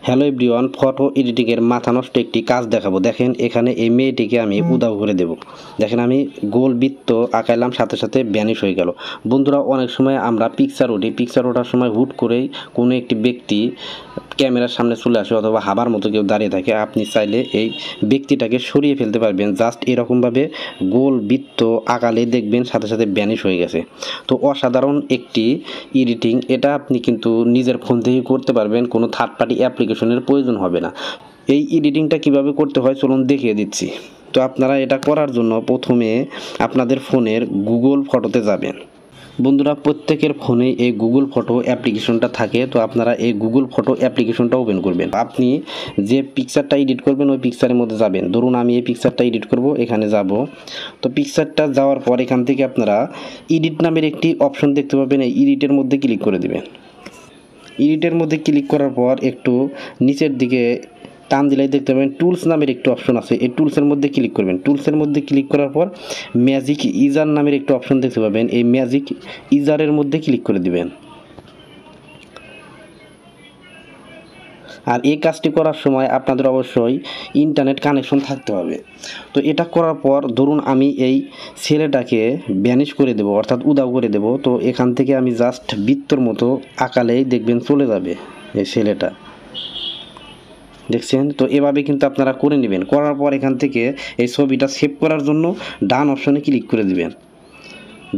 Hello everyone, photo এডিটিংয়ের মাথা নষ্ট একটি কাজ দেখাবো। দেখেন এখানে এই মেয়েটিকে আমি উধাও করে দেব। দেখেন আমি গোল বৃত্ত আঁকাইলাম, সাথে সাথে ভ্যানিশ হয়ে গেল। বন্ধুরা, অনেক সময় আমরা পিকচার ওঠার সময় হুট করেই কোনো একটি ব্যক্তি ক্যামেরার সামনে চলে আসে অথবা হাবার মতো কেউ দাঁড়িয়ে থাকে। আপনি চাইলে এই ব্যক্তিটাকে সরিয়ে ফেলতে পারবেন। জাস্ট এরকমভাবে গোল বৃত্ত আঁকালে দেখবেন সাথে সাথে ভ্যানিশ হয়ে গেছে। তো অসাধারণ একটি এডিটিং, এটা আপনি কিন্তু নিজের ফোন থেকে করতে পারবেন, কোনো থার্ড পার্টি অ্যাপ্লিকেশনের প্রয়োজন হবে না। এই এডিটিংটা কিভাবে করতে হয় চলুন দেখিয়ে দিচ্ছি। তো আপনারা এটা করার জন্য প্রথমে আপনাদের ফোনের গুগল ফটোতে যাবেন। বন্ধুরা, প্রত্যেকের ফোনে এই গুগল ফটো অ্যাপ্লিকেশনটা থাকে। তো আপনারা এই গুগল ফটো অ্যাপ্লিকেশনটা ওপেন করবেন। আপনি যে পিকচারটা এডিট করবেন ওই পিকচারের মধ্যে যাবেন। ধরুন আমি এই পিকচারটা এডিট করব, এখানে যাব। তো পিকচারটা যাওয়ার পর এখান থেকে আপনারা এডিট নামের একটি অপশন দেখতে পাবেন। এই এডিটের মধ্যে ক্লিক করে দিবেন। এডিটের মধ্যে ক্লিক করার পর একটু নিচের দিকে টান দিলেই দেখতে পাবেন টুলস নামের একটি অপশন আছে। এই টুলসের মধ্যে ক্লিক করবেন। টুলসের মধ্যে ক্লিক করার পর ম্যাজিক ইজার নামের একটি অপশন দেখতে পাবেন। এই ম্যাজিক ইজারের মধ্যে ক্লিক করে দিবেন। আর এই কাজটি করার সময় আপনাদের অবশ্যই ইন্টারনেট কানেকশন থাকতে হবে। তো এটা করার পর ধরুন আমি এই ছেলেটাকে ভ্যানিশ করে দেব, অর্থাৎ উধাও করে দেব। তো এখান থেকে আমি জাস্ট বৃত্তর মতো আঁকালেই দেখবেন চলে যাবে এই ছেলেটা। দেখছেন? তো এভাবে কিন্তু আপনারা করে নেবেন। করার পর এখান থেকে এই ছবিটা সেভ করার জন্য ডান অপশনে ক্লিক করে দিবেন।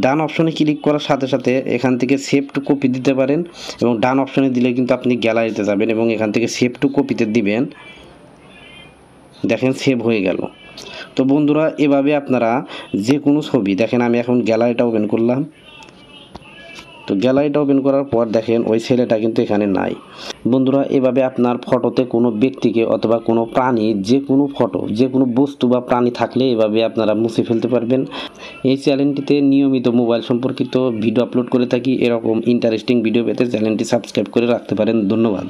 ডান অপশনে ক্লিক করার সাথে সাথে এখান থেকে সেভ টু কপি দিতে পারেন, এবং ডান অপশনে দিলে কিন্তু আপনি গ্যালারিতে যাবেন এবং এখান থেকে সেভ টু কপিতে দিবেন। দেখেন সেভ হয়ে গেল। তো বন্ধুরা, এভাবে আপনারা যে কোনো ছবি, দেখেন আমি এখন গ্যালারিটা ওপেন করলাম। তো গ্যালারিটা ওপেন করার পর দেখেন ওই ছেলেটা কিন্তু এখানে নাই। বন্ধুরা, এভাবে আপনার ফটোতে কোনো ব্যক্তিকে অথবা কোনো প্রাণী, যে কোনো ফটো, যে কোনো বস্তু বা প্রাণী থাকলে এভাবে আপনারা মুছে ফেলতে পারবেন। এই চ্যানেলটিতে নিয়মিত মোবাইল সম্পর্কিত ভিডিও আপলোড করে থাকি। এরকম ইন্টারেস্টিং ভিডিও পেতে চ্যানেলটি সাবস্ক্রাইব করে রাখতে পারেন। ধন্যবাদ।